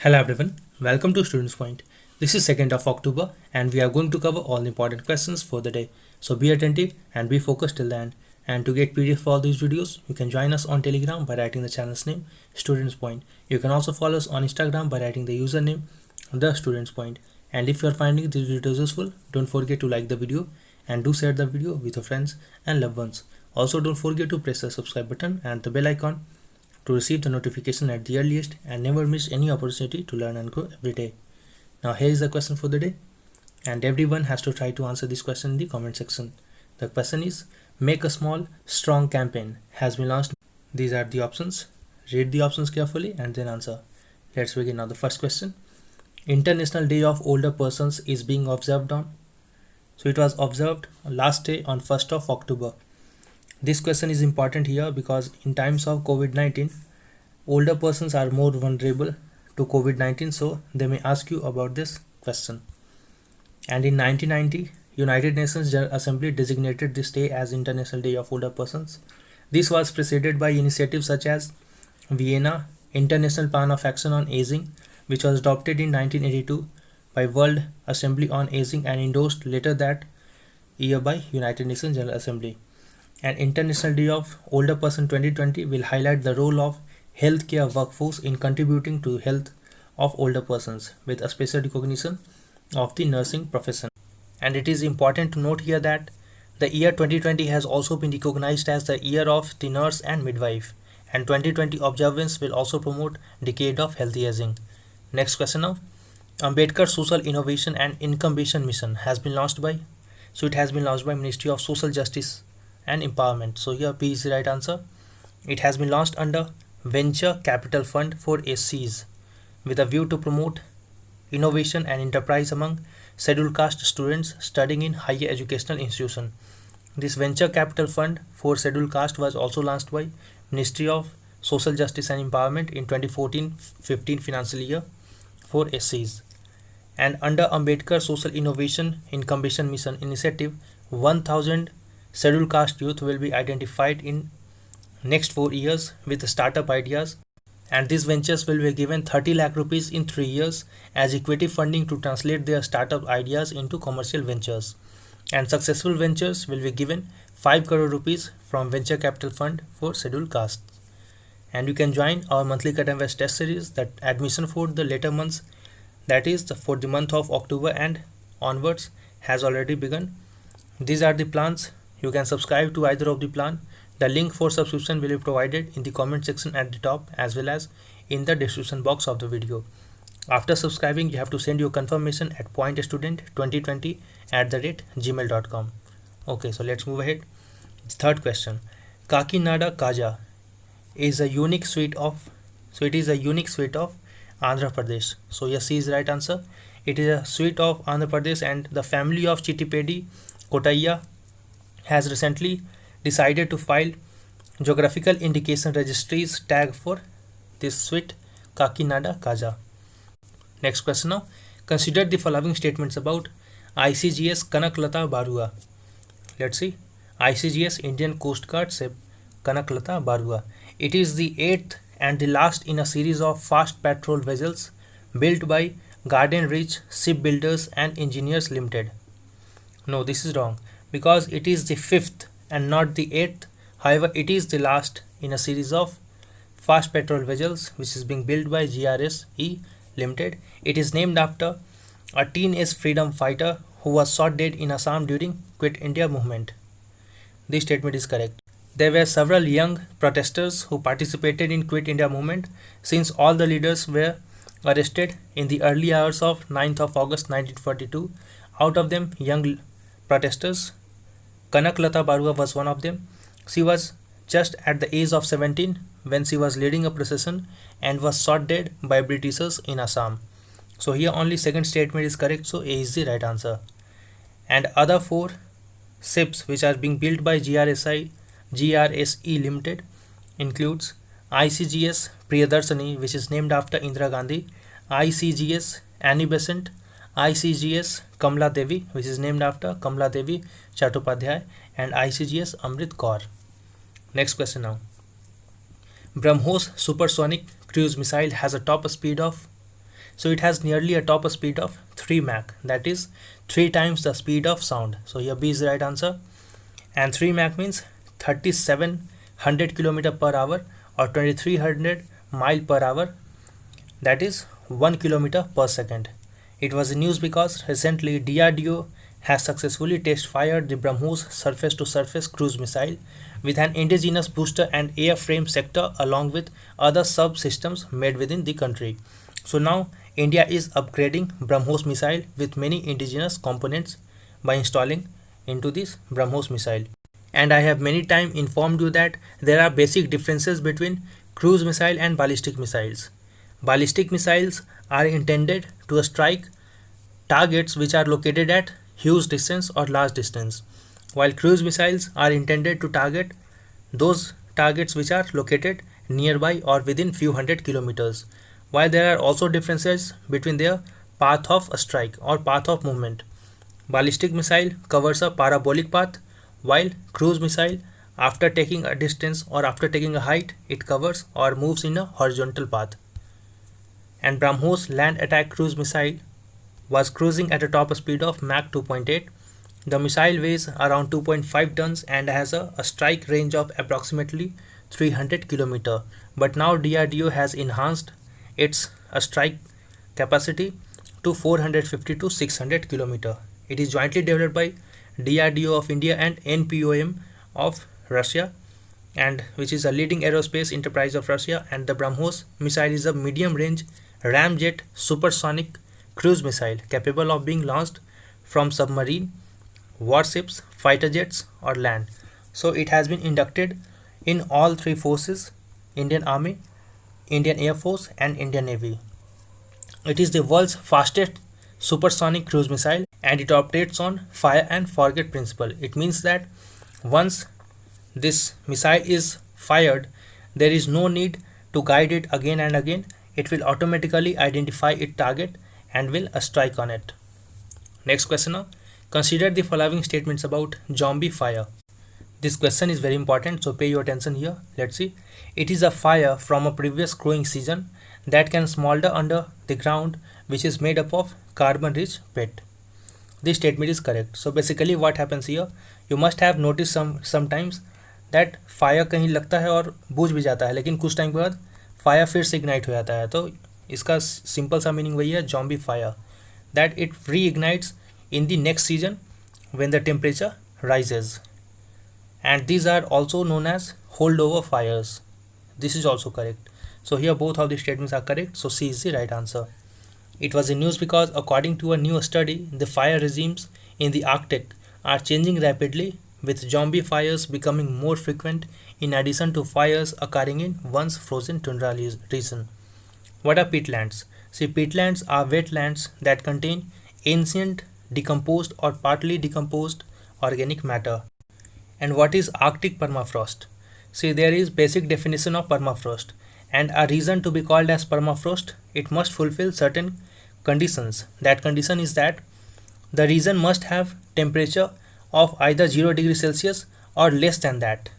Hello everyone, welcome to Students Point. This is 2nd of October and we are going to cover all the important questions for the day. So be attentive and be focused till the end. And to get PDF for all these videos, you can join us on Telegram by writing the channel's name, Students Point. You can also follow us on Instagram by writing the username, The Students Point. And if you are finding these videos useful, don't forget to like the video and do share the video with your friends and loved ones. Also don't forget to press the subscribe button and the bell icon to receive the notification at the earliest and never miss any opportunity to learn and grow every day. Now here is the question for the day, and everyone has to try to answer this question in the comment section. The question is, make a small strong campaign has been launched. These are the options. Read the options carefully and then answer. Let's begin now. The first question, International Day of Older Persons is being observed on. So it was observed last day on 1st of October. This question is important here because in times of COVID-19, older persons are more vulnerable to COVID-19, so they may ask you about this question. And in 1990, United Nations General Assembly designated this day as International Day of Older Persons. This was preceded by initiatives such as Vienna International Plan of Action on Aging, which was adopted in 1982 by World Assembly on Aging and endorsed later that year by United Nations General Assembly. And International Day of Older Person 2020 will highlight the role of healthcare workforce in contributing to health of older persons with a special recognition of the nursing profession. And it is important to note here that the year 2020 has also been recognized as the year of the nurse and midwife, and 2020 observance will also promote decade of healthy aging. Next question now. Ambedkar Social Innovation and Incubation Mission has been launched by, it has been launched by Ministry of Social Justice and Empowerment. So here B is the right answer. It has been launched under Venture Capital Fund for SCs with a view to promote innovation and enterprise among scheduled caste students studying in higher educational institution. This Venture Capital Fund for scheduled caste was also launched by Ministry of Social Justice and Empowerment in 2014-15 financial year for SCs. And under Ambedkar Social Innovation Incubation Mission initiative, 1000 scheduled caste youth will be identified in next 4 years with startup ideas, and these ventures will be given 30 lakh rupees in 3 years as equity funding to translate their startup ideas into commercial ventures, and successful ventures will be given 5 crore rupees from Venture Capital Fund for scheduled castes. And you can join our monthly current affairs test series. That admission for the later months, that is for the month of October and onwards, has already begun. These are the plans. You can subscribe to either of the plan. The link for subscription will be provided in the comment section at the top as well as in the description box of the video. After subscribing, you have to send your confirmation at pointstudent2020@gmail.com. Okay, so let's move ahead. Third question. Kakinada Kaja is a unique sweet of, it is a unique sweet of Andhra Pradesh. So yes, C is the right answer. It is a sweet of Andhra Pradesh, and the family of Chittipedi Kotaya has recently decided to file geographical indication registries tag for this sweet Kakinada Kaja. Next question now. Consider the following statements about ICGS Kanaklata Barua. Let's see. ICGS Indian Coast Guard ship Kanaklata Barua. It is the 8th and the last in a series of fast patrol vessels built by Garden Ridge Shipbuilders and Engineers Limited. No, this is wrong, because it is the 5th and not the 8th. However, it is the last in a series of fast patrol vessels which is being built by GRSE Limited. It is named after a teenage freedom fighter who was shot dead in Assam during Quit India movement. This statement is correct. There were several young protesters who participated in Quit India movement since all the leaders were arrested in the early hours of 9th of August 1942. Out of them, young protesters, Kanaklata Barua was one of them. She was just at the age of 17 when she was leading a procession and was shot dead by Britishers in Assam. So here only second statement is correct, so A is the right answer. And other 4 ships which are being built by GRSE Limited includes ICGS Priyadarshini, which is named after Indira Gandhi, ICGS Annie Besant, ICGS Kamla Devi, which is named after Kamla Devi Chattopadhyay, and ICGS Amrit Kaur. Next question now. BrahMos supersonic cruise missile has a top speed of, So it has nearly a top speed of 3 Mach, that is 3 times the speed of sound. So here B is the right answer. And 3 Mach means 3700 km per hour or 2300 mile per hour, that is 1 kilometer per second. It was in news because recently DRDO has successfully test fired the BrahMos surface to surface cruise missile with an indigenous booster and airframe sector along with other subsystems made within the country. So now India is upgrading BrahMos missile with many indigenous components by installing into this BrahMos missile. And I have many times informed you that there are basic differences between cruise missile and ballistic missiles. Ballistic missiles are intended to strike targets which are located at huge distance or large distance, while cruise missiles are intended to target those targets which are located nearby or within few hundred kilometers. While there are also differences between their path of strike or path of movement. Ballistic missile covers a parabolic path, while cruise missile, after taking a distance or after taking a height, it covers or moves in a horizontal path. And BrahMos land attack cruise missile was cruising at a top speed of Mach 2.8. The missile weighs around 2.5 tons and has a strike range of approximately 300 km. But now DRDO has enhanced its strike capacity to 450 to 600 km. It is jointly developed by DRDO of India and NPOM of Russia, and which is a leading aerospace enterprise of Russia. And the BrahMos missile is a medium-range ramjet supersonic cruise missile capable of being launched from submarine, warships, fighter jets, or land. So it has been inducted in all three forces: Indian Army, Indian Air Force, and Indian Navy. It is the world's fastest supersonic cruise missile and it operates on fire and forget principle. It means that once this missile is fired, there is no need to guide it again and again. It will automatically identify its target and will strike on it. Next question now. Consider the following statements about zombie fire. This question is very important, so pay your attention here. Let's see. It is a fire from a previous growing season that can smolder under the ground, which is made up of carbon-rich peat. This statement is correct. So basically what happens here, you must have noticed sometimes that fire कहीं लगता है और बुझ भी जाता है, लेकिन कुछ टाइम के बाद फायर फिर से इग्नाइट हो जाता है. तो इसका सिंपल सा मीनिंग वही है, zombie fire, that it reignites in the next season when the temperature rises, and these are also known as holdover fires. This is also correct. So here both of the statements are correct, so C is the right answer. It was in news because according to a new study, the fire regimes in the Arctic are changing rapidly, with zombie fires becoming more frequent in addition to fires occurring in once frozen tundra region. What are peatlands? See, peatlands are wetlands that contain ancient decomposed or partly decomposed organic matter. And what is Arctic permafrost? See, there is basic definition of permafrost, and a region to be called as permafrost, it must fulfill certain conditions. That condition is that the region must have temperature of either 0 degree Celsius or less than that,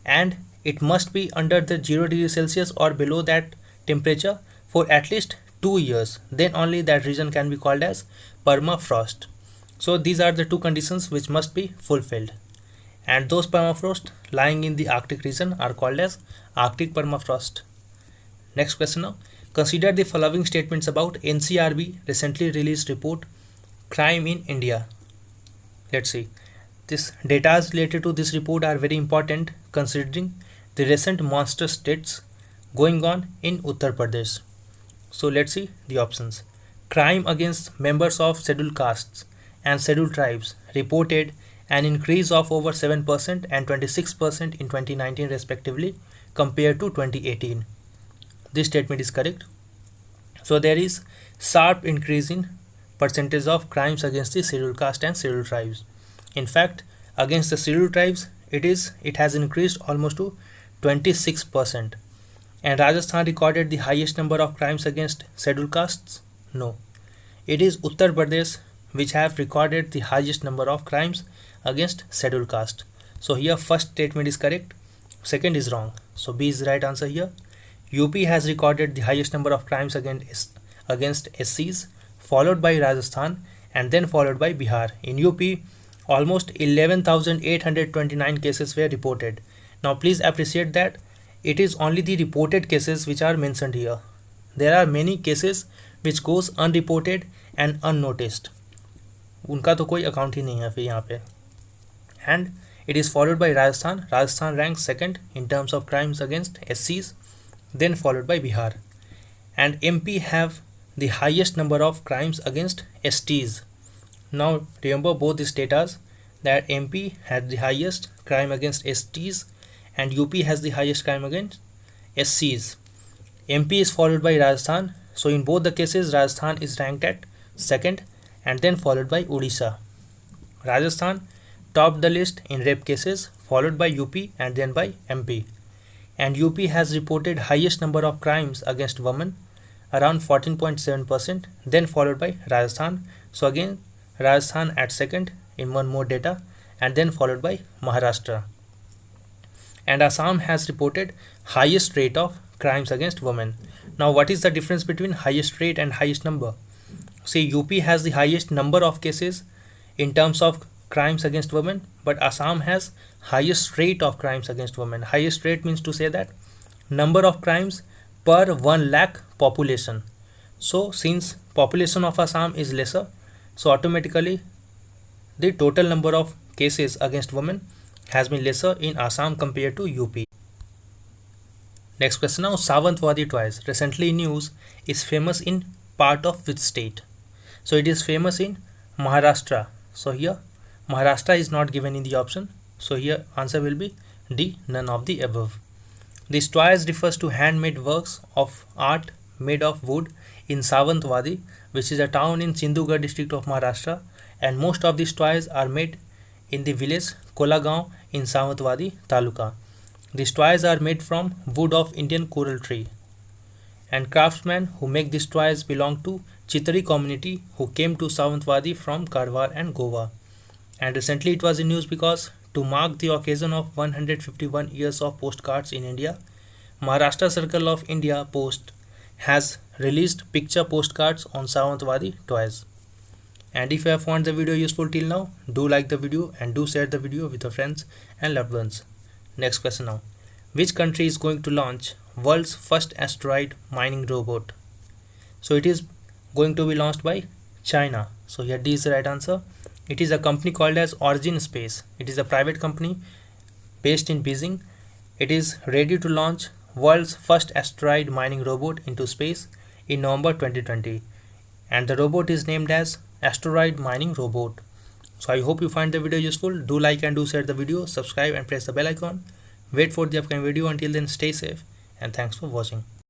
and it must be under the 0 degree Celsius or below that temperature for at least 2 years. Then only that region can be called as permafrost. So these are the two conditions which must be fulfilled, and those permafrost lying in the Arctic region are called as Arctic permafrost. Next question now. Consider the following statements about NCRB recently released report Crime in India. Let's see. This data related to this report are very important considering the recent monster states going on in Uttar Pradesh. So let's see the options. Crime against members of scheduled castes and scheduled tribes reported an increase of over 7% and 26% in 2019 respectively compared to 2018. This statement is correct. So there is sharp increase in percentage of crimes against the scheduled caste and scheduled tribes. In fact, against the scheduled tribes, it has increased almost to 26%. And Rajasthan recorded the highest number of crimes against scheduled castes? No. It is Uttar Pradesh which have recorded the highest number of crimes against scheduled caste. So here first statement is correct, second is wrong. So B is the right answer here. UP has recorded the highest number of crimes against SCs, followed by Rajasthan, and then followed by Bihar. In UP, almost 11,829 cases were reported. Now please appreciate that it is only the reported cases which are mentioned here. There are many cases which goes unreported and unnoticed. उनका तो कोई account ही नहीं है फिर यहाँ पे. And it is followed by Rajasthan. Rajasthan ranks second in terms of crimes against SCs, then followed by Bihar. And MP have the highest number of crimes against STs. Now remember both the status that MP had the highest crime against STs and UP has the highest crime against SCs. MP is followed by Rajasthan. So in both the cases, Rajasthan is ranked at second and then followed by Odisha. Rajasthan topped the list in rape cases, followed by UP and then by MP. And UP has reported highest number of crimes against women, around 14.7%, then followed by Rajasthan. So again, Rajasthan at second in one more data, and then followed by Maharashtra. And Assam has reported highest rate of crimes against women. Now what is the difference between highest rate and highest number? See, UP has the highest number of cases in terms of crimes against women, but Assam has highest rate of crimes against women. Highest rate means to say that number of crimes per 1 lakh population. So since population of Assam is lesser, so automatically the total number of cases against women has been lesser in Assam compared to UP. Next question now, Sawantwadi toys recently in news is famous in part of which state? So it is famous in Maharashtra. So here Maharashtra is not given in the option. So here answer will be D, none of the above. This toys refers to handmade works of art made of wood in Sawantwadi, which is a town in Sindhugarh district of Maharashtra, and most of these toys are made in the village Kolagaon in Sawantwadi Taluka. These toys are made from wood of Indian coral tree, and craftsmen who make these toys belong to Chitari community who came to Sawantwadi from Karwar and Goa. And recently it was in news because to mark the occasion of 151 years of postcards in India, Maharashtra Circle of India Post has released picture postcards on Sawantwadi toys. And if you have found the video useful till now, do like the video and do share the video with your friends and loved ones. Next question now. Which country is going to launch world's first asteroid mining robot? So it is going to be launched by China. So here D is the right answer. It is a company called as Origin Space. It is a private company based in Beijing. It is ready to launch world's first asteroid mining robot into space in November 2020. And the robot is named as Asteroid Mining Robot. So I hope you find the video useful. Do like and do share the video, subscribe and press the bell icon. Wait for the upcoming video. Until then, stay safe and thanks for watching.